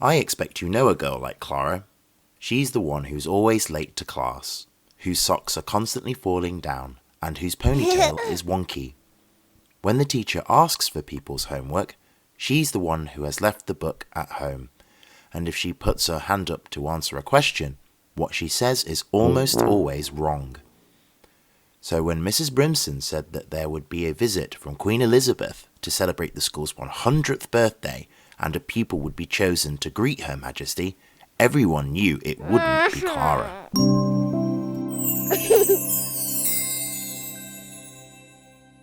I expect you know a girl like Clara. She's the one who's always late to class, whose socks are constantly falling down, and whose ponytail is wonky. When the teacher asks for people's homework, she's the one who has left the book at home, and if she puts her hand up to answer a question, what she says is almost always wrong. So when Mrs. Brimson said that there would be a visit from Queen Elizabeth to celebrate the school's 100th birthday and a pupil would be chosen to greet Her Majesty, everyone knew it wouldn't be Clara.